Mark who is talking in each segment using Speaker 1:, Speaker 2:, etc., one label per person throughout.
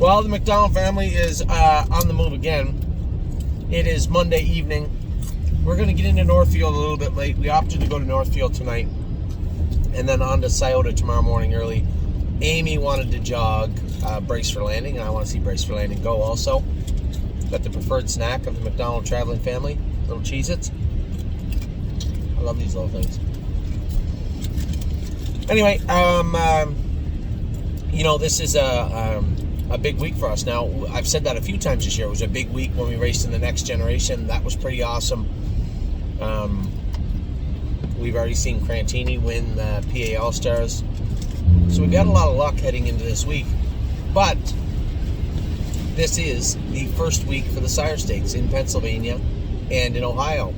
Speaker 1: Well, the McDonald family is on the move again. It is Monday evening. We're going to get into Northfield a little bit late. We opted to go to Northfield tonight and then on to Scioto tomorrow morning early. Amy wanted to jog Brace for Landing, and I want to see Brace for Landing go also. Got the preferred snack of the McDonald traveling family, little Cheez-Its. I love these little things. Anyway, this is a big week for us. Now, I've said that a few times this year. It was a big week when we raced in the Next Generation. That was pretty awesome. We've already seen Crantini win the PA All-Stars. So we got a lot of luck heading into this week. But this is the first week for the Sire Stakes in Pennsylvania and in Ohio.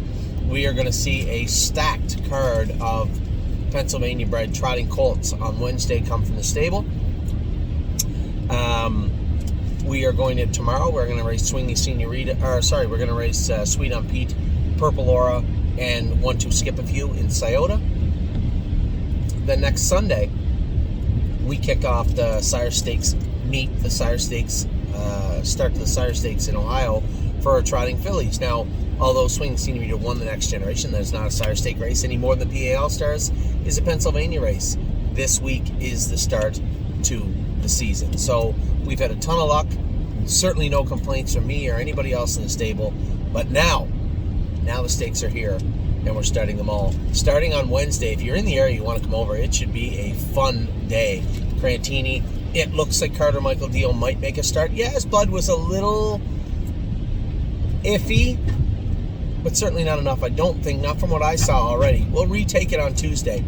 Speaker 1: We are going to see a stacked card of Pennsylvania-bred trotting colts on Wednesday come from the stable. We are going to tomorrow. We're going to race Swingy Senorita. We're going to race Sweet on Pete, Purple Aura, and 1-2 Skip a Few in Scioto. Then next Sunday, we kick off the Sire Stakes meet, the Sire Stakes start to the Sire Stakes in Ohio for our trotting fillies. Now, although Swingy Senorita won the Next Generation, that's not a Sire Stake race any more than the PA All-Stars is a Pennsylvania race. This week is the start to the season. So we've had a ton of luck. Certainly no complaints from me or anybody else in the stable. But now the stakes are here, and we're starting them all. Starting on Wednesday, if you're in the area, you want to come over, it should be a fun day. Crantini, it looks like Carter Michael Deal might make a start. Yeah, his blood was a little iffy, but certainly not enough, I don't think, not from what I saw already. We'll retake it on Tuesday.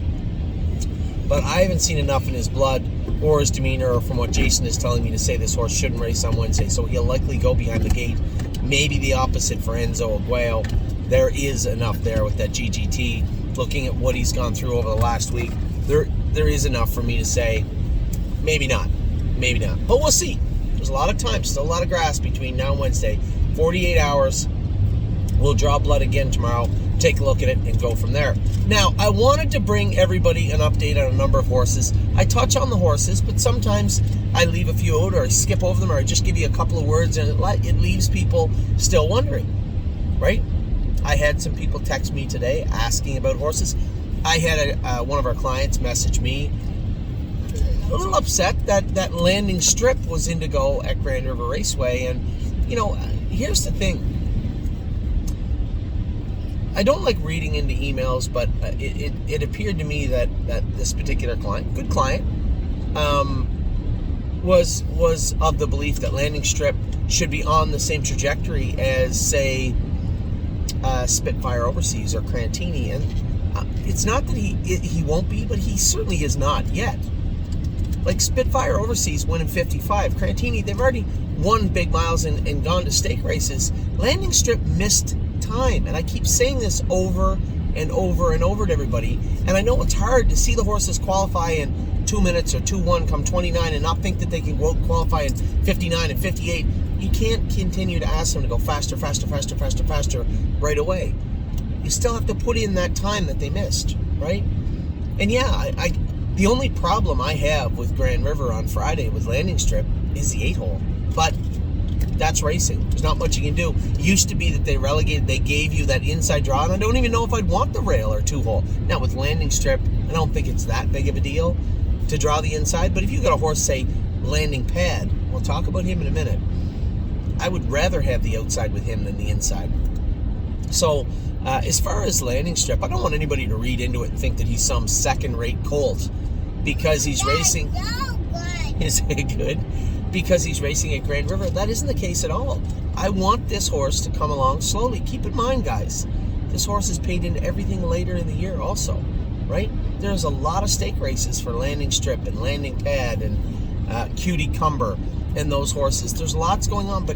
Speaker 1: But I haven't seen enough in his blood or his demeanor or from what Jason is telling me to say this horse shouldn't race on Wednesday. So he'll likely go behind the gate. Maybe the opposite for Enzo Aguayo. There is enough there with that GGT. Looking at what he's gone through over the last week, there is enough for me to say maybe not. But we'll see. There's a lot of time, still a lot of grass between now and Wednesday. 48 hours. We'll draw blood again tomorrow, take a look at it, and go from there. Now, I wanted to bring everybody an update on a number of horses. I touch on the horses, but sometimes I leave a few out, or I skip over them, or I just give you a couple of words, and it leaves people still wondering, right? I had some people text me today asking about horses. I had one of our clients message me a little upset that Landing Strip was in to go at Grand River Raceway, and, here's the thing. I don't like reading into emails, but it appeared to me that this particular client, good client, was of the belief that Landing Strip should be on the same trajectory as, say, Spitfire Overseas or Crantini, and it's not that he won't be, but he certainly is not yet. Like Spitfire Overseas won in 55. Crantini, they've already won big miles and gone to stake races. Landing Strip missed time, and I keep saying this over and over and over to everybody, and I know it's hard to see the horses qualify in 2 minutes or 2-1 come 29 and not think that they can qualify in 59 and 58. You can't continue to ask them to go faster right away. You still have to put in that time that they missed, right? And yeah, the only problem I have with Grand River on Friday with Landing Strip is the 8-hole, but that's racing. There's not much you can do. It used to be that they gave you that inside draw, and I don't even know if I'd want the rail or 2-hole. Now with Landing Strip, I don't think it's that big of a deal to draw the inside, but if you got a horse, say, Landing Pad, we'll talk about him in a minute, I would rather have the outside with him than the inside. So, as far as Landing Strip, I don't want anybody to read into it and think that he's some second-rate colt because he's racing. Is it good? Because he's racing at Grand River. That isn't the case at all. I want this horse to come along slowly. Keep in mind, guys, this horse is paid into everything later in the year also, right? There's a lot of stake races for Landing Strip and Landing Pad and Cutie Cumber and those horses. There's lots going on, but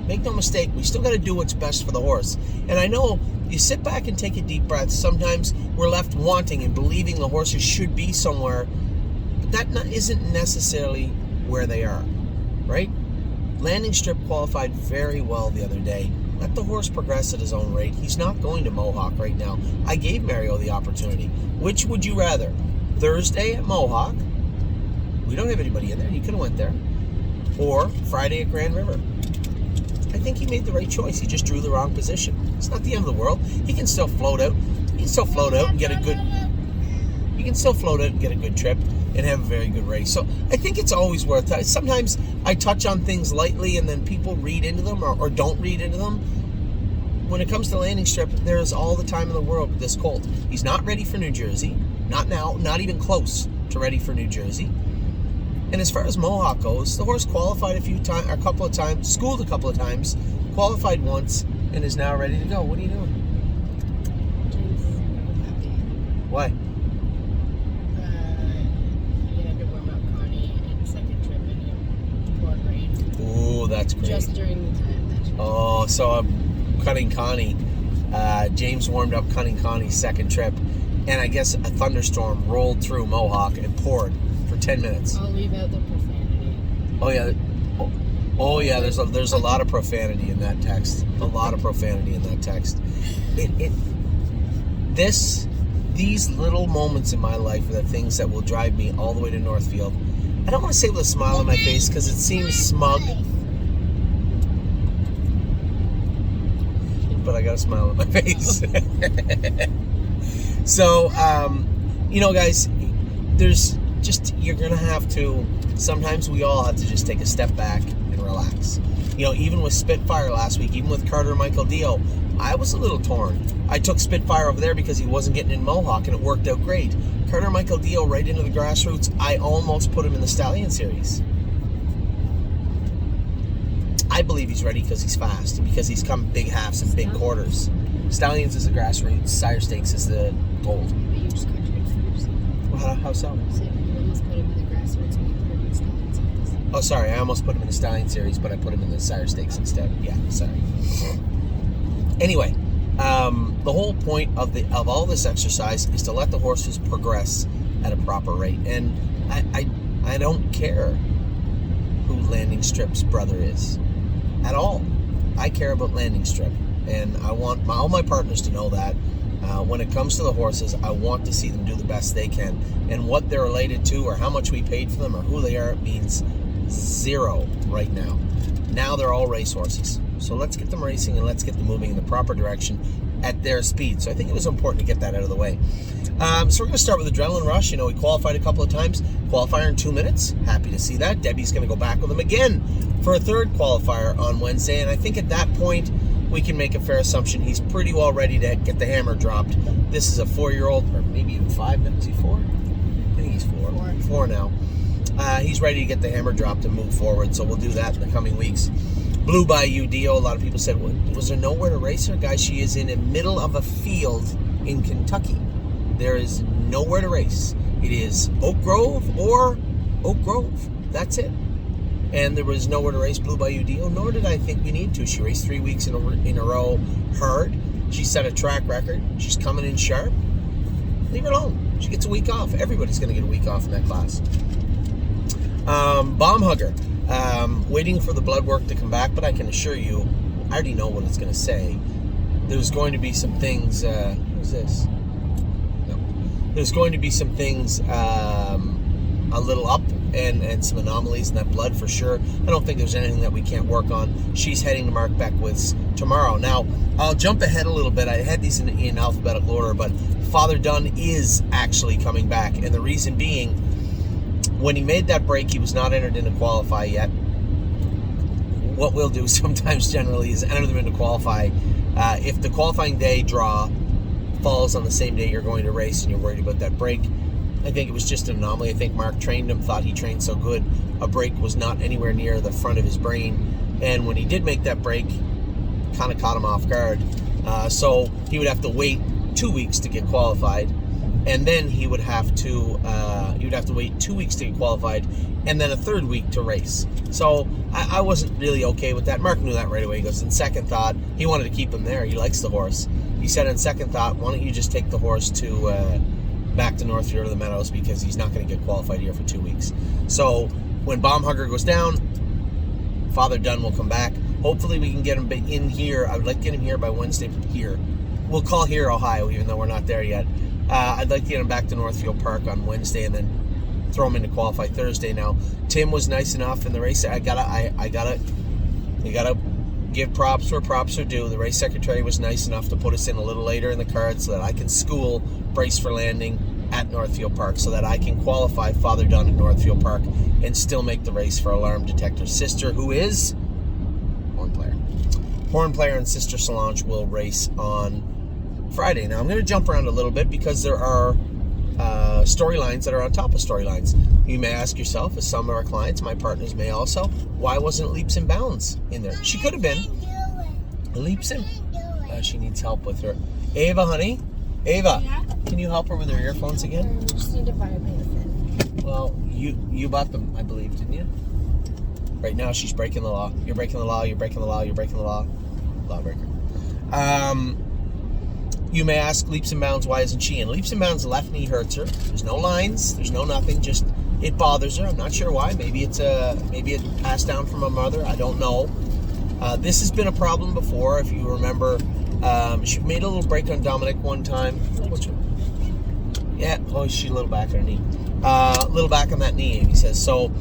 Speaker 1: make no mistake, we still got to do what's best for the horse. And I know you sit back and take a deep breath. Sometimes we're left wanting and believing the horses should be somewhere, but that isn't necessarily where they are, right? Landing Strip qualified very well the other day. Let the horse progress at his own rate. He's not going to Mohawk right now. I gave Mario the opportunity. Which would you rather? Thursday at Mohawk. We don't have anybody in there. He could have went there. or Friday at Grand River. I think he made the right choice. He just drew the wrong position. It's not the end of the world. He can still float out. He can still float out and get a good. You can still float out and get a good trip and have a very good race. So I think it's always worth it. Sometimes I touch on things lightly and then people read into them or don't read into them. When it comes to landing strip, there's all the time in the world with this colt. He's not ready for New Jersey. Not now. Not even close to ready for New Jersey. And as far as Mohawk goes, the horse qualified a couple of times, schooled a couple of times, qualified once, and is now ready to go. What are you doing? Why?
Speaker 2: He had to warm up Connie in the second trip and it poured rain.
Speaker 1: Oh, that's great.
Speaker 2: Just during the time that she
Speaker 1: so I'm cutting Connie. James warmed up cutting Connie's second trip, and I guess a thunderstorm rolled through Mohawk and poured for 10 minutes.
Speaker 2: I'll leave out the profanity.
Speaker 1: Oh yeah. Oh yeah, there's a lot of profanity in that text. A lot of profanity in that text. These little moments in my life are the things that will drive me all the way to Northfield. I don't want to say with a smile on my face because it seems smug, but I got a smile on my face. So, guys, you're going to have to, sometimes we all have to just take a step back and relax. Even with Spitfire last week, even with Carter Michael Dio, I was a little torn. I took Spitfire over there because he wasn't getting in Mohawk, and it worked out great. Carter Michael Dio right into the grassroots. I almost put him in the Stallion Series. I believe he's ready because he's fast and because he's come big halves and big quarters. Stallions is the grassroots. Sire Stakes is the gold.
Speaker 2: But you just contradicted yourself.
Speaker 1: How so?
Speaker 2: So you almost put him in the grassroots and you put him in the Stallion Series.
Speaker 1: Oh, sorry. I almost put him in the Stallion Series, but I put him in the Sire Stakes instead. Yeah, sorry. Anyway, the whole point of all this exercise is to let the horses progress at a proper rate. And I don't care who Landing Strip's brother is at all. I care about Landing Strip, and I want all my partners to know that. When it comes to the horses, I want to see them do the best they can. And what they're related to or how much we paid for them or who they are means zero right now. Now they're all racehorses. So let's get them racing and let's get them moving in the proper direction at their speed. So I think it was important to get that out of the way. So we're going to start with Adrenaline Rush. He qualified a couple of times. Qualifier in 2 minutes. Happy to see that. Debbie's going to go back with him again for a third qualifier on Wednesday. And I think at that point, we can make a fair assumption he's pretty well ready to get the hammer dropped. This is a 4-year-old, or maybe even 5 minutes. Is he 4? I think he's 4. 4 now. He's ready to get the hammer dropped and move forward, so we'll do that in the coming weeks. Blue Bayou Dio, a lot of people said, was there nowhere to race her? Guys, she is in the middle of a field in Kentucky. There is nowhere to race. It is Oak Grove or Oak Grove. That's it. And there was nowhere to race Blue Bayou Dio, nor did I think we need to. She raced 3 weeks in a row hard. She set a track record. She's coming in sharp. Leave her alone. She gets a week off. Everybody's going to get a week off in that class. Bomb Hugger. Waiting for the blood work to come back, but I can assure you, I already know what it's going to say. There's going to be some things. Who's this? No. There's going to be some things a little up and some anomalies in that blood for sure. I don't think there's anything that we can't work on. She's heading to Mark Beckwith's tomorrow. Now, I'll jump ahead a little bit. I had these in alphabetical order, but Father Dunn is actually coming back, and the reason being, when he made that break, he was not entered into qualify yet. What we'll do sometimes generally is enter them into qualify. If the qualifying day draw falls on the same day you're going to race and you're worried about that break, I think it was just an anomaly. I think Mark trained him, thought he trained so good. A break was not anywhere near the front of his brain. And when he did make that break, kind of caught him off guard. So he would have to wait 2 weeks to get qualified. And then he would have to wait 2 weeks to get qualified, and then a third week to race. So I wasn't really okay with that. Mark knew that right away. He goes, in second thought, he wanted to keep him there. He likes the horse. He said, in second thought, why don't you just take the horse to back to Northfield or the Meadows, because he's not going to get qualified here for 2 weeks. So when Bomb Hugger goes down, Father Dunn will come back. Hopefully we can get him in here. I would like to get him here by Wednesday here. We'll call here Ohio, even though we're not there yet. I'd like to get him back to Northfield Park on Wednesday and then throw him into qualify Thursday. Now, Tim was nice enough in the race. I gotta give props where props are due. The race secretary was nice enough to put us in a little later in the card so that I can school Brace for Landing at Northfield Park, so that I can qualify Father Dunn at Northfield Park and still make the race for Alarm Detector's sister, who is horn player. Horn player and Sister Solange will race on Friday. Now, I'm going to jump around a little bit because there are storylines that are on top of storylines. You may ask yourself, as some of our clients, my partners may also, why wasn't Leaps and Bounds in there? She could have been. Leaps and... she needs help with her. Ava, honey. Ava,
Speaker 2: Yeah?
Speaker 1: can you help her with her earphones again?
Speaker 2: I just need to buy a benefit.
Speaker 1: Well, you bought them, I believe, didn't you? Right now, she's breaking the law. You're breaking the law. You're breaking the law. You're breaking the law. Lawbreaker. You may ask Leaps and Bounds, why isn't she in? Leaps and Bounds' left knee hurts her. There's no lines. There's no nothing. Just it bothers her. I'm not sure why. Maybe it passed down from her mother. I don't know. This has been a problem before. If you remember, she made a little break on Dominic one time. Yeah. Oh, she's a little back on her knee. A little back on that knee, Amy says. So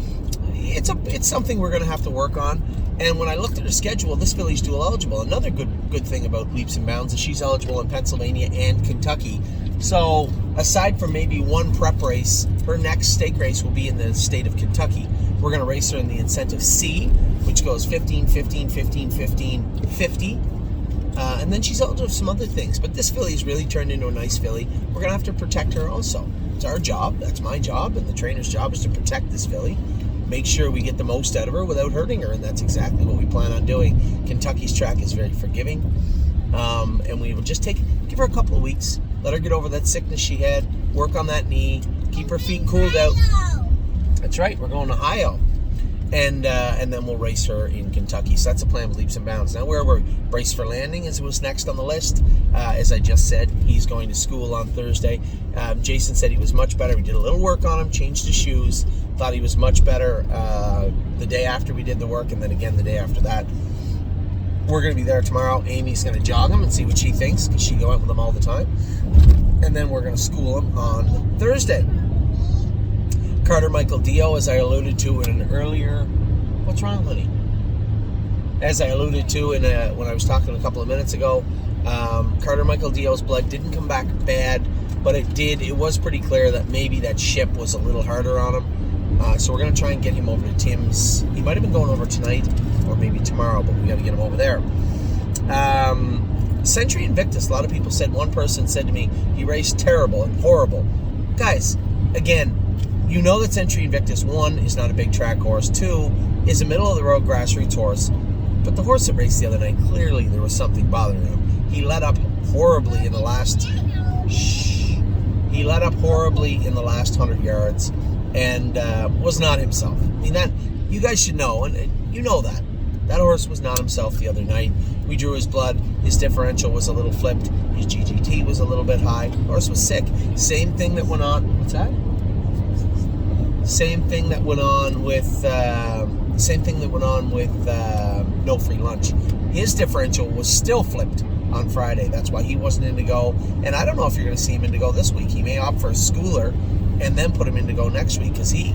Speaker 1: it's something we're going to have to work on. And when I looked at her schedule, this filly's dual eligible. Another good thing about Leaps and Bounds is she's eligible in Pennsylvania and Kentucky. So aside from maybe one prep race, her next stake race will be in the state of Kentucky. We're going to race her in the incentive C, which goes 15, 15, 15, 15, 50. And then she's eligible for some other things. But this filly's really turned into a nice filly. We're going to have to protect her also. It's our job. That's my job. And the trainer's job is to protect this filly. Make sure we get the most out of her without hurting her, and that's exactly what we plan on doing. Kentucky's track is very forgiving, and we will just give her a couple of weeks, let her get over that sickness she had, work on that knee, keep her feet cooled out. That's right, we're going to Ohio, and then we'll race her in Kentucky. So that's the plan with Leaps and Bounds. Now, where we're Brace for Landing was next on the list. As I just said, he's going to school on Thursday. Jason said he was much better. We did a little work on him, changed his shoes, thought he was much better the day after we did the work, and then again the day after that. We're going to be there tomorrow. Amy's going to jog him and see what she thinks, because she go out with him all the time. And then we're going to school him on Thursday. Carter Michael Dio, as I alluded to in an earlier... What's wrong, honey? As I alluded to when I was talking a couple of minutes ago, Carter Michael Dio's blood didn't come back bad, but it was pretty clear that maybe that ship was a little harder on him. So we're going to try and get him over to Tim's. He might have been going over tonight or maybe tomorrow, but we got to get him over there. Century Invictus, a lot of people said, one person said to me, he raced terrible and horrible. Guys, again, you know that Century Invictus, 1, is not a big track horse, 2, is a middle-of-the-road grassroots horse. But the horse that raced the other night, clearly there was something bothering him. He let up horribly in the last... He let up horribly in the last 100 yards and was not himself. I mean, that you guys should know, and you know that. That horse was not himself the other night. We drew his blood. His differential was a little flipped. His GGT was a little bit high. The horse was sick. Same thing that went on... What's that? Same thing that went on with No Free Lunch. His differential was still flipped on Friday. That's why he wasn't in to go. And I don't know if you're going to see him in to go this week. He may opt for a schooler and then put him in to go next week, because he,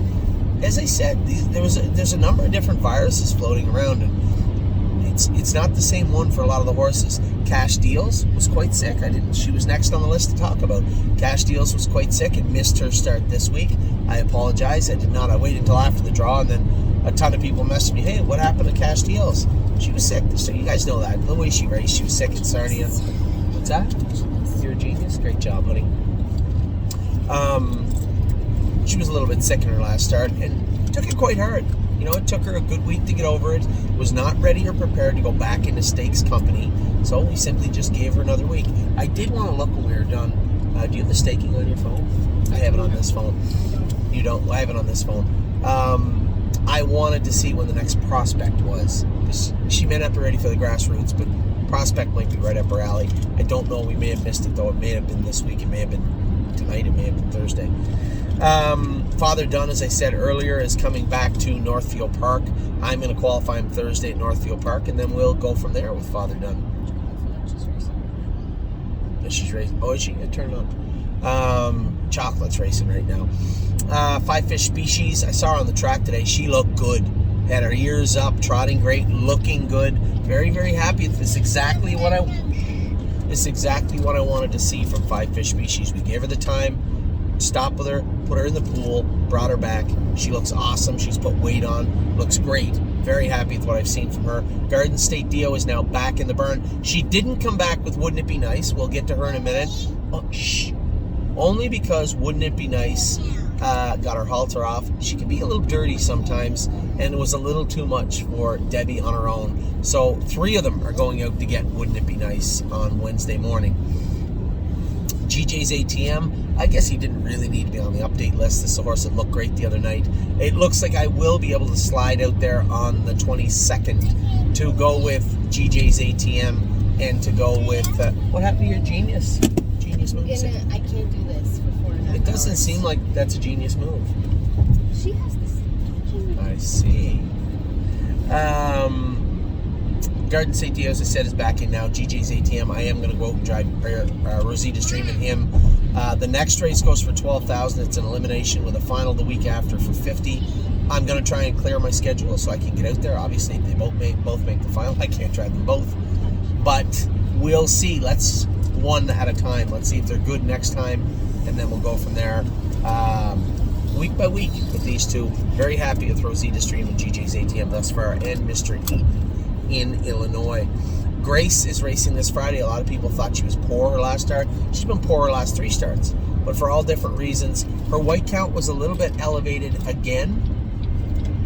Speaker 1: as I said, there's a number of different viruses floating around, and it's not the same one for a lot of the horses. Cash Deals was quite sick. She was next on the list to talk about. Cash Deals was quite sick and missed her start this week. I apologize. I did not. I waited until after the draw, and then a ton of people messaged me, hey, what happened to Cash Deals? She was sick. So you guys know that. The way she raced, she was sick in Sarnia. What's that? You're a genius. Great job, honey. She was a little bit sick in her last start and took it quite hard. You know, it took her a good week to get over it. Was not ready or prepared to go back into stakes company. So we simply just gave her another week. I did want to look when we were done. Do you have the staking on your phone? I have it on this phone. You don't? I have it on this phone. I wanted to see when the next prospect was. She may not be ready for the grassroots, but prospect might be right up her alley. I don't know. We may have missed it, though. It may have been this week. It may have been tonight. It may have been Thursday. Father Dunn, as I said earlier, is coming back to Northfield Park. I'm going to qualify him Thursday at Northfield Park, and then we'll go from there with Father Dunn. She's racing. Oh, is she? Turn on. Chocolate's racing right now. Five Fish Species. I saw her on the track today. She looked good. Had her ears up, trotting great, looking good. Very, very happy. This is exactly what I wanted to see from Five Fish Species. We gave her the time, stopped with her, put her in the pool, brought her back. She looks awesome. She's put weight on. Looks great. Very happy with what I've seen from her. Garden State Dio is now back in the burn. She didn't come back with Wouldn't It Be Nice. We'll get to her in a minute. Oh, shh. Only because Wouldn't It Be Nice got her halter off. She can be a little dirty sometimes, and it was a little too much for Debbie on her own. So 3 of them are going out to get Wouldn't It Be Nice on Wednesday morning. GJ's ATM, I guess he didn't really need to be on the update list. This is a horse that looked great the other night. It looks like I will be able to slide out there on the 22nd to go with GJ's ATM and to go with... what happened to your Genius? Genius move?
Speaker 2: I can't do this for 4.5
Speaker 1: It doesn't
Speaker 2: hours.
Speaker 1: seem like that's a genius move.
Speaker 2: She has this.
Speaker 1: I see. Garden State Dio, as I said, is back in now. GJ's ATM. I am going to go out and drive Rosita's Dream and him. The next race goes for $12,000. It's an elimination with a final the week after for $50,000. I'm going to try and clear my schedule so I can get out there. Obviously, if they both make the final, I can't drive them both. But we'll see. Let's one at a time. Let's see if they're good next time, and then we'll go from there. Week by week with these two. Very happy with Rosita's Dream and GJ's ATM thus far, and Mr. Eaton in Illinois. Grace is racing this Friday. A lot of people thought she was poor her last start. She's been poor her last 3 starts, but for all different reasons. Her white count was a little bit elevated again.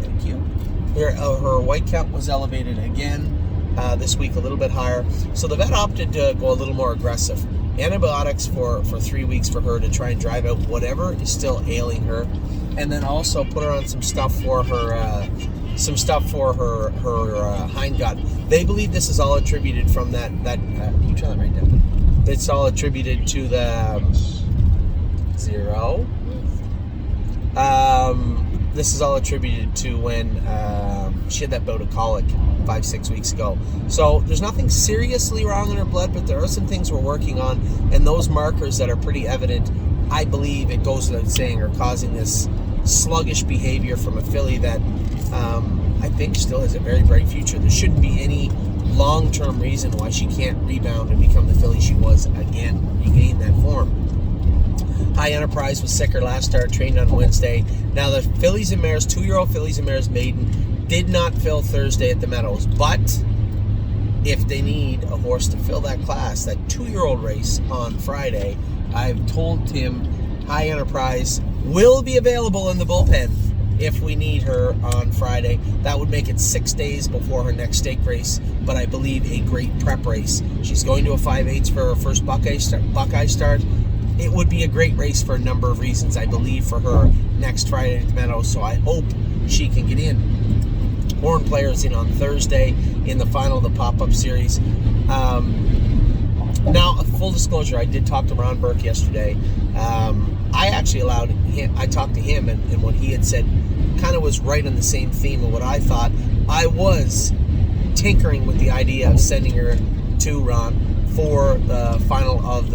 Speaker 1: Thank you. Her white count was elevated again this week, a little bit higher. So the vet opted to go a little more aggressive. Antibiotics for 3 weeks for her to try and drive out whatever is still ailing her, and then also put her on some stuff for her hind gut. They believe this is all attributed from that you try that right down. It's all attributed to the 0. This is all attributed to when she had that bout of colic 5-6 weeks ago. So there's nothing seriously wrong in her blood, but there are some things we're working on, and those markers that are pretty evident, I believe it goes without saying, are causing this sluggish behavior from a filly that I think still has a very bright future. There shouldn't be any long-term reason why she can't rebound and become the filly she was again, regain that form. High Enterprise was sicker last start, trained on Wednesday. Now the fillies and mares, 2-year-old fillies and mares maiden, did not fill Thursday at the Meadows, but if they need a horse to fill that class, that 2-year-old race on Friday, I've told him High Enterprise will be available in the bullpen if we need her on Friday. That would make it 6 days before her next stake race, but I believe a great prep race. She's going to a 5/8 for her first Buckeye start. It would be a great race for a number of reasons, I believe, for her next Friday at the Meadows, so I hope she can get in. Horn Players in on Thursday in the final of the pop-up series. Now, full disclosure, I did talk to Ron Burke yesterday. I actually I talked to him, and what he had said kind of was right on the same theme of what I thought. I was tinkering with the idea of sending her to Ron for the final of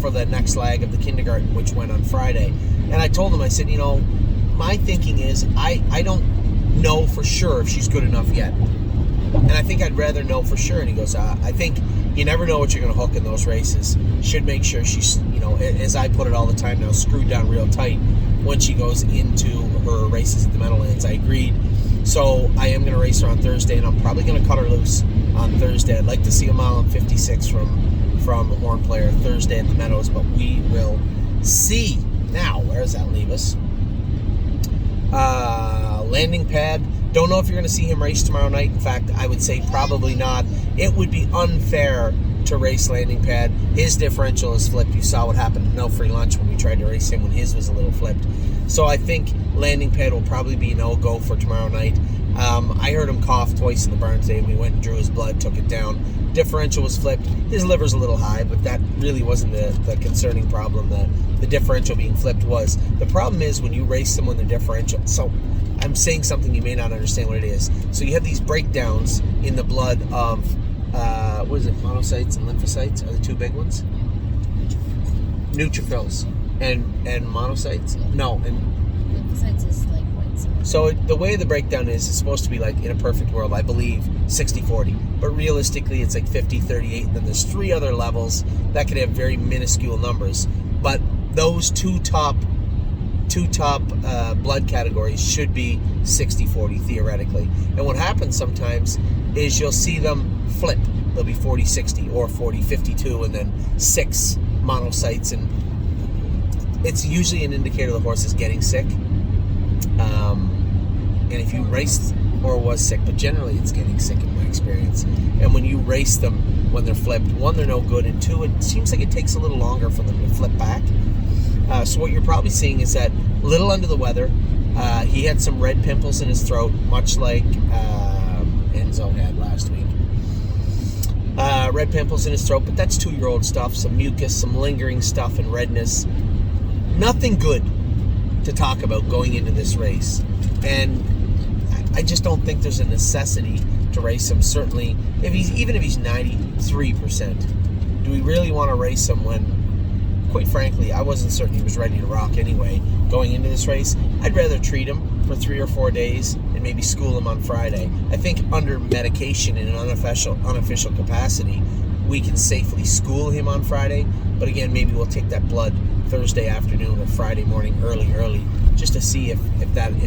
Speaker 1: for the next leg of the kindergarten, which went on Friday. And I told him, I said, my thinking is I don't know for sure if she's good enough yet. And I think I'd rather know for sure. And he goes, I think you never know what you're going to hook in those races. Should make sure she's, as I put it all the time now, screwed down real tight when she goes into her races at the Meadowlands. I agreed. So I am going to race her on Thursday, and I'm probably going to cut her loose on Thursday. I'd like to see a mile and 56 from Horn Player Thursday at the Meadows, but we will see. Now, where does that leave us? Landing Pad. Don't know if you're going to see him race tomorrow night. In fact, I would say probably not. It would be unfair to race Landing Pad. His differential is flipped. You saw what happened to No Free Lunch when we tried to race him when his was a little flipped. So I think Landing Pad will probably be no-go for tomorrow night. I heard him cough twice in the barn today, and we went and drew his blood, took it down. Differential was flipped. His liver's a little high, but that really wasn't the concerning problem. The differential being flipped was. The problem is when you race someone the differential. So I'm saying something you may not understand what it is. So you have these breakdowns in the blood of, what is it, monocytes and lymphocytes are the two big ones? Neutrophils. And monocytes? No. And
Speaker 2: Lymphocytes is like white cells.
Speaker 1: so the way the breakdown is, it's supposed to be like, in a perfect world, I believe 60-40. But realistically, it's like 50-38. And then there's 3 other levels that could have very minuscule numbers. But those two top blood categories should be 60-40 theoretically. And what happens sometimes is you'll see them flip. They'll be 40-60 or 40-52 and then 6 monocytes, and it's usually an indicator the horse is getting sick. And if you race or was sick, but generally it's getting sick in my experience. And when you race them when they're flipped, 1, they're no good, and 2, it seems like it takes a little longer for them to flip back. So what you're probably seeing is that little under the weather. He had some red pimples in his throat, much like Enzo had last week. Red pimples in his throat, but that's 2-year-old stuff. Some mucus, some lingering stuff, and redness. Nothing good to talk about going into this race. And I just don't think there's a necessity to race him. Certainly, even if he's 93%, do we really want to race him when, quite frankly, I wasn't certain he was ready to rock anyway going into this race? I'd rather treat him for 3 or 4 days and maybe school him on Friday. I think under medication in an unofficial capacity, we can safely school him on Friday. But again, maybe we'll take that blood Thursday afternoon or Friday morning early, just to see if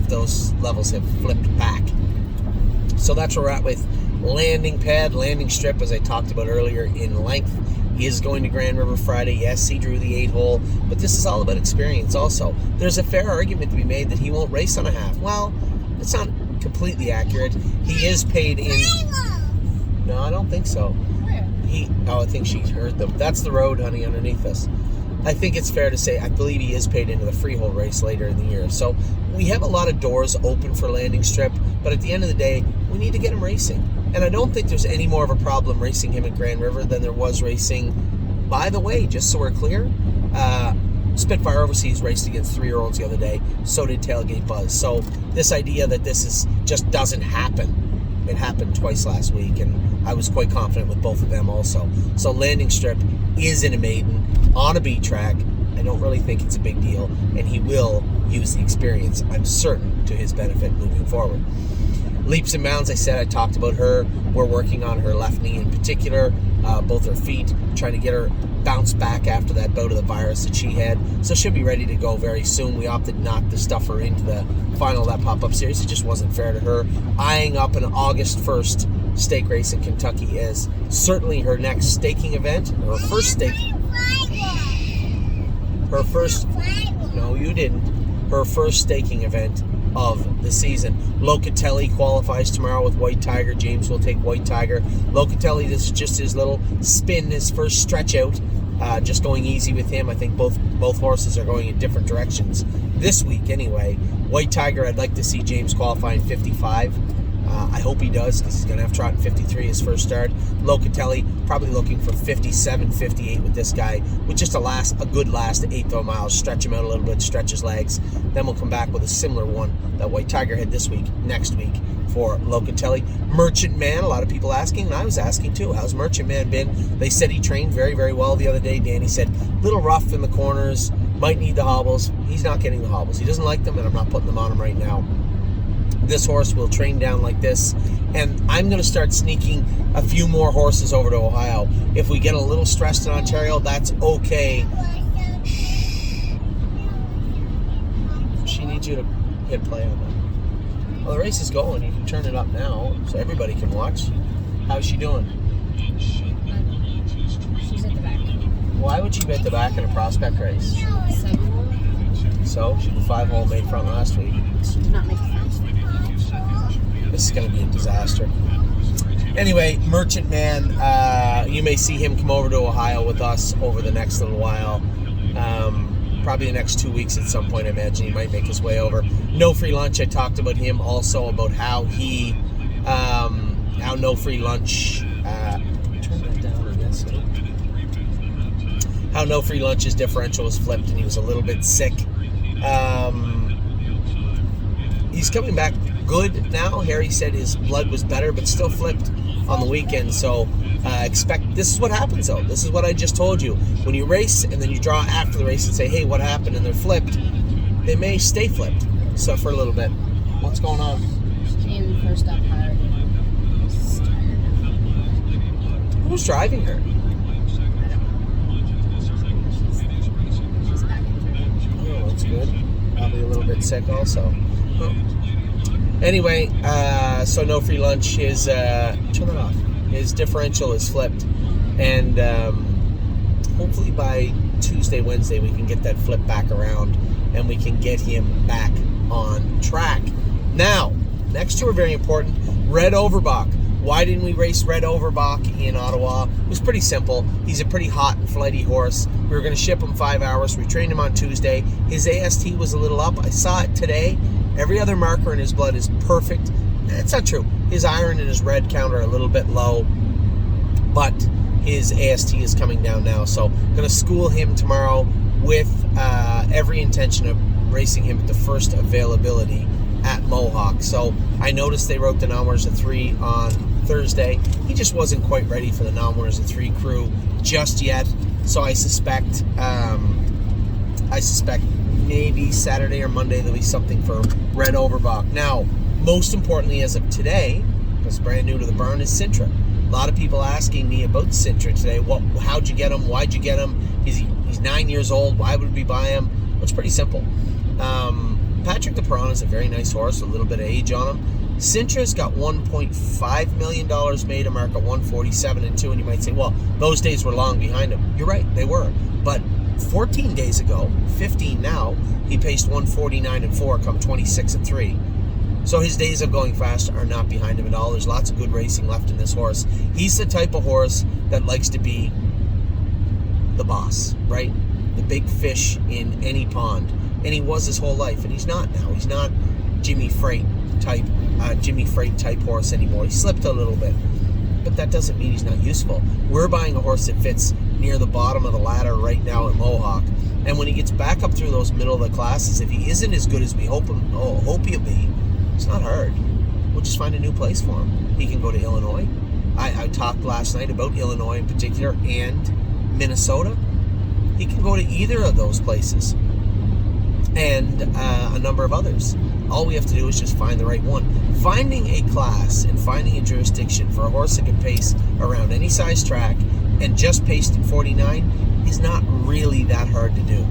Speaker 1: those levels have flipped back. So that's where we're at with landing strip, as I talked about earlier in length. He is going to Grand River Friday. Yes, he drew the 8-hole, but this is all about experience also. There's a fair argument to be made that he won't race on a half. Well, it's not completely accurate. He is paid in... No, I don't think so. I think she heard them. That's the road, honey, underneath us. I think it's fair to say I believe he is paid into the freehold race later in the year. So we have a lot of doors open for landing strip, but at the end of the day, we need to get him racing. And I don't think there's any more of a problem racing him at Grand River than there was racing. By the way, just so we're clear, Spitfire Overseas raced against 3-year-olds the other day. So did Tailgate Buzz. So this idea that this just doesn't happen, it happened twice last week, and I was quite confident with both of them also. So landing strip is in a maiden on a B track. I don't really think it's a big deal, and he will use the experience, I'm certain, to his benefit moving forward. Leaps and bounds, I talked about her. We're working on her left knee in particular, both her feet, trying to get her bounce back after that bout of the virus that she had. So she'll be ready to go very soon. We opted not to stuff her into the final of that pop-up series. It just wasn't fair to her. Eyeing up an August 1st stake race in Kentucky as certainly her next staking event, her first stake. No, you didn't. Her first staking event of the season. Locatelli qualifies tomorrow with White Tiger. James will take White Tiger. Locatelli, this is just his little spin, his first stretch out. Just going easy with him. I think both horses are going in different directions this week anyway. White Tiger, I'd like to see James qualifying 55. I hope he does, because he's going to have trot in 53 his first start. Locatelli probably looking for 57, 58 with this guy, with just a good last 8 miles. Stretch him out a little bit, stretch his legs. Then we'll come back with a similar one that White Tiger had this week, next week for Locatelli. Merchant Man, a lot of people asking, and I was asking too, how's Merchant Man been? They said he trained very, very well the other day. Danny said, little rough in the corners, might need the hobbles. He's not getting the hobbles. He doesn't like them, and I'm not putting them on him right now. This horse will train down like this, and I'm going to start sneaking a few more horses over to Ohio. If we get a little stressed in Ontario, that's okay. She needs you to hit play on that. Well, the race is going. You can turn it up now so everybody can watch. How's she doing?
Speaker 2: She's at the back.
Speaker 1: Why would she be at the back in a prospect race?
Speaker 2: 7-hole.
Speaker 1: So, she did 5-hole made front last week.
Speaker 2: She did not make the front.
Speaker 1: This is going to be a disaster. Anyway, Merchant Man, you may see him come over to Ohio with us over the next little while. Probably the next 2 weeks at some point, I imagine he might make his way over. No Free Lunch, I talked about him also, about how he, how No Free Lunch, turn that down, I guess. How No Free Lunch's differential was flipped and he was a little bit sick. He's coming back good now. Harry said his blood was better, but still flipped on the weekend. So expect, this is what happens though. This is what I just told you. When you race and then you draw after the race and say, hey, what happened? And they're flipped, they may stay flipped. So for a little bit. What's going on?
Speaker 2: Came first up hard. Just tired.
Speaker 1: Who's driving her?
Speaker 2: I don't know. She's back in training.
Speaker 1: Oh, that's good. Probably a little bit sick also. Oh. Anyway, so no free lunch. His turn it off. His differential is flipped, and hopefully by Tuesday, Wednesday, we can get that flip back around, and we can get him back on track. Now, next two are very important. Red Overbach. Why didn't we race Red Overbach in Ottawa? It was pretty simple. He's a pretty hot and flighty horse. We were going to ship him 5 hours. We trained him on Tuesday. His AST was a little up. I saw it today. Every other marker in his blood is perfect. That's not true. His iron and his red count are a little bit low, but his AST is coming down now. So I'm going to school him tomorrow with every intention of racing him at the first availability at Mohawk. So I noticed they wrote the non-winners of 3 on Thursday. He just wasn't quite ready for the non-winners of 3 crew just yet. So I suspect maybe Saturday or Monday there'll be something for Red Overbach. Now, most importantly as of today, because brand new to the barn, is Sintra. A lot of people asking me about Sintra today. How'd you get him? Why'd you get him? He's 9 years old. Why would we buy him? Well, it's pretty simple. Patrick the Piranha is a very nice horse, a little bit of age on him. Sintra's got $1.5 million made a mark at 147 and 2, and you might say, well, those days were long behind him. You're right, they were. But 14 days ago, 15 now, he paced 149 and 4, come 26 and 3. So his days of going fast are not behind him at all. There's lots of good racing left in this horse. He's the type of horse that likes to be the boss, right? The big fish in any pond. And he was his whole life, and he's not now. He's not Jimmy Freight type horse anymore. He slipped a little bit, but that doesn't mean he's not useful. We're buying a horse that fits near the bottom of the ladder right now at Mohawk, and when he gets back up through those middle of the classes, if he isn't as good as we hope he'll be, it's not hard. We'll just find a new place for him. He can go to Illinois. I talked last night about Illinois in particular and Minnesota. He can go to either of those places and a number of others. All we have to do is just find the right one. Finding a class and finding a jurisdiction for a horse that can pace around any size track and just paced at 49 is not really that hard to do.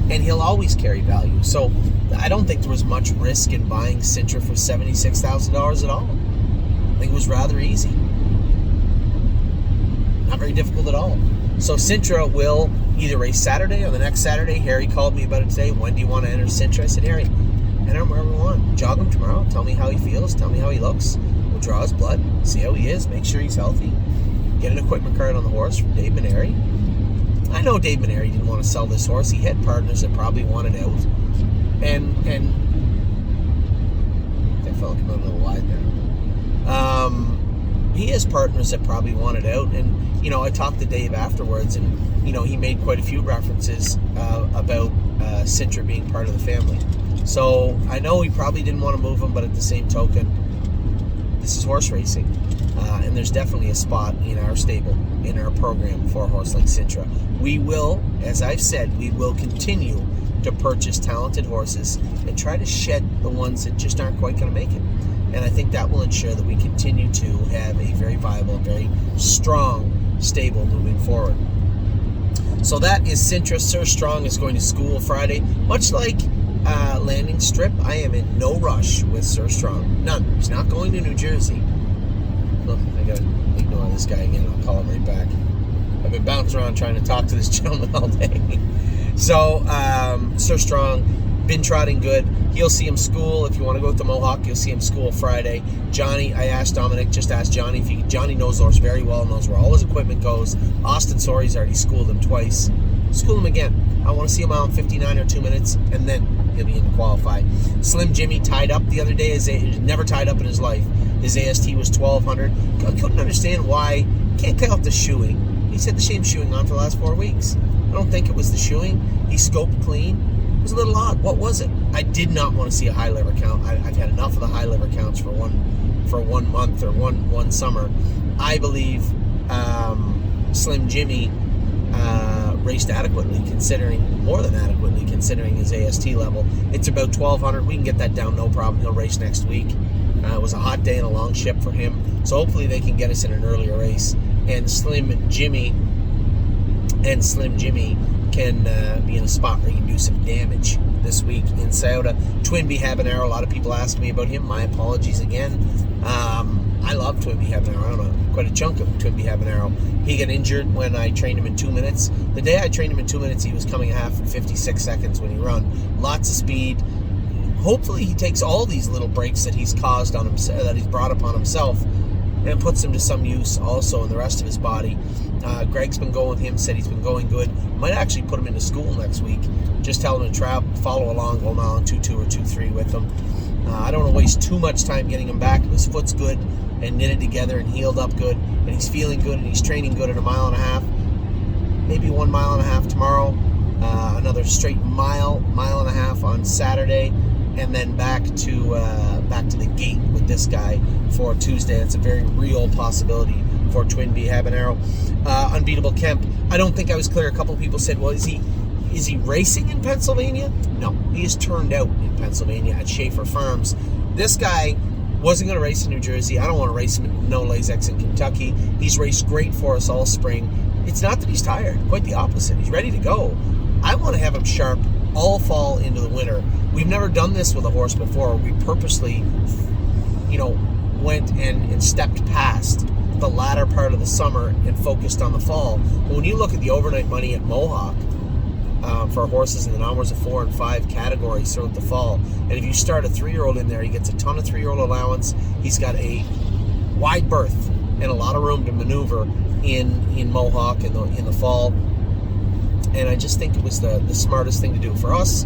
Speaker 1: And he'll always carry value. So I don't think there was much risk in buying Sintra for $76,000 at all. I think it was rather easy. Not very difficult at all. So Sintra will either race Saturday or the next Saturday. Harry called me about it today. When do you want to enter Sintra? I said, Harry, enter him wherever we want. Jog him tomorrow. Tell me how he feels. Tell me how he looks. We'll draw his blood. See how he is. Make sure he's healthy. Get an equipment card on the horse from Dave Maneri. I know Dave Maneri didn't want to sell this horse. He had partners that probably wanted out. And that fella came out a little wide there. He has partners that probably wanted out. And, I talked to Dave afterwards, and, he made quite a few references about Sintra being part of the family. So I know he probably didn't want to move him, but at the same token, this is horse racing. And there's definitely a spot in our stable, in our program, for a horse like Sintra. We will, as I've said, we will continue to purchase talented horses and try to shed the ones that just aren't quite going to make it. And I think that will ensure that we continue to have a very viable, very strong stable moving forward. So that is Sintra. Sir Strong is going to school Friday. Much like Landing Strip, I am in no rush with Sir Strong. None. He's not going to New Jersey. Look, I gotta ignore this guy again. I'll call him right back. I've been bouncing around trying to talk to this gentleman all day. So, Sir Strong, been trotting good. He'll see him school. If you want to go to Mohawk, you'll see him school Friday. Johnny, I asked Dominic, just asked Johnny if he. Johnny knows the horse very well, knows where all his equipment goes. Austin Sorey's already schooled him twice. School him again. I want to see him out in 59 or 2 minutes, and then he'll be in to qualify. Slim Jimmy tied up the other day. He's never tied up in his life. His AST was 1,200. I couldn't understand why. Can't cut out the shoeing. He's had the same shoeing on for the last 4 weeks. I don't think it was the shoeing. He scoped clean. It was a little odd. What was it? I did not want to see a high liver count. I've had enough of the high liver counts for 1 month or one summer. I believe Slim Jimmy raced adequately, more than adequately, considering his AST level. It's about 1,200. We can get that down, no problem. He'll race next week. It was a hot day and a long ship for him, so hopefully they can get us in an earlier race. And Slim Jimmy can be in a spot where he can do some damage this week in Sauda. Twinbee Habanero, a lot of people ask me about him. My apologies again. I love Twinbee Habanero. I don't know, quite a chunk of Twinbee Habanero. He got injured when I trained him in 2 minutes. The day I trained him in 2 minutes, he was coming a half in 56 seconds when he run. Lots of speed. Hopefully he takes all these little breaks that he's caused on himself, that he's brought upon himself, and puts them to some use also in the rest of his body. Greg's been going with him, said he's been going good. Might actually put him into school next week. Just tell him to follow along, go a mile and 2.2 or 2.3 with him. I don't want to waste too much time getting him back. His foot's good and knitted together and healed up good, and he's feeling good and he's training good at a mile and a half. Maybe 1 mile and a half tomorrow. Another straight mile and a half on Saturday, and then back to the gate with this guy for Tuesday. That's a very real possibility for Twinbee Habanero. Unbeatable Kemp. I don't think I was clear. A couple of people said, well, is he racing in Pennsylvania? No, he is turned out in Pennsylvania at Schaefer Farms. This guy wasn't going to race in New Jersey. I don't want to race him in No Lasix in Kentucky. He's raced great for us all spring. It's not that he's tired. Quite the opposite. He's ready to go. I want to have him sharp all fall into the winter. We've never done this with a horse before. We purposely, went and stepped past the latter part of the summer and focused on the fall. But when you look at the overnight money at Mohawk for horses in the numbers of 4 and 5 categories throughout the fall, and if you start a 3-year-old in there, he gets a ton of 3-year-old allowance. He's got a wide berth and a lot of room to maneuver in Mohawk in the fall. And I just think it was the smartest thing to do for us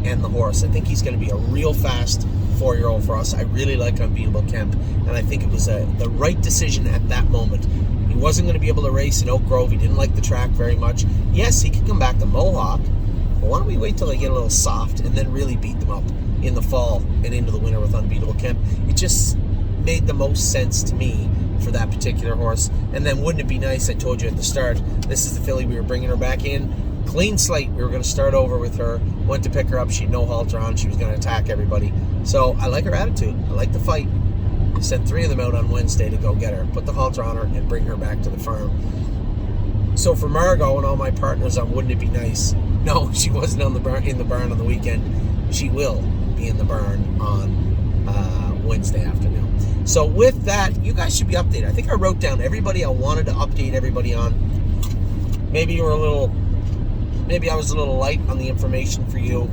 Speaker 1: and the horse. I think he's going to be a real fast 4-year-old for us. I really like Unbeatable Kemp, and I think it was the right decision at that moment. He wasn't going to be able to race in Oak Grove. He didn't like the track very much. Yes, he could come back to Mohawk, but why don't we wait till they get a little soft and then really beat them up in the fall and into the winter with Unbeatable Kemp? It just made the most sense to me for that particular horse. And then wouldn't it be nice, I told you at the start, this is the filly, we were bringing her back in, clean slate, we were going to start over with her, went to pick her up, she had no halter on, she was going to attack everybody. So I like her attitude, I like the fight. I sent 3 of them out on Wednesday to go get her, put the halter on her, and bring her back to the farm. So for Margot and all my partners on Wouldn't It Be Nice, no, she wasn't in the barn on the weekend. She will be in the barn on Wednesday afternoon. So with that, you guys should be updated. I think I wrote down everybody I wanted to update everybody on. Maybe I was a little light on the information for you.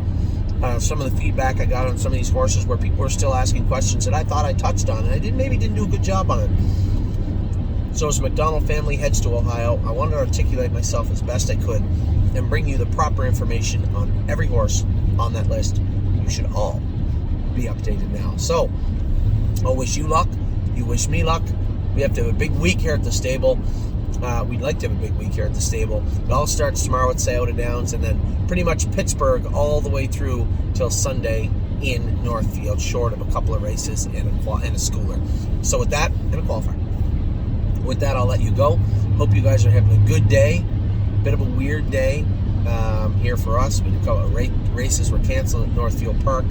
Speaker 1: Some of the feedback I got on some of these horses where people were still asking questions that I thought I touched on, and I maybe didn't do a good job on it. So as the McDonald family heads to Ohio, I wanted to articulate myself as best I could and bring you the proper information on every horse on that list. You should all be updated now. So I'll wish you luck. You wish me luck. We have to have a big week here at the stable. We'd like to have a big week here at the stable. It all starts tomorrow at Scioto Downs, and then pretty much Pittsburgh all the way through till Sunday in Northfield, short of a couple of races and a schooler. So with that, and a qualifier. With that, I'll let you go. Hope you guys are having a good day. Bit of a weird day here for us. Races were canceled at Northfield Park.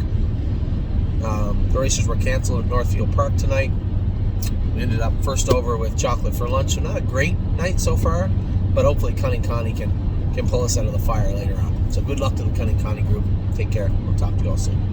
Speaker 1: The races were canceled at Northfield Park tonight. We ended up first over with chocolate for lunch. So not a great night so far, but hopefully Cunning Connie can pull us out of the fire later on. So good luck to the Cunning Connie group. Take care. We'll talk to you all soon.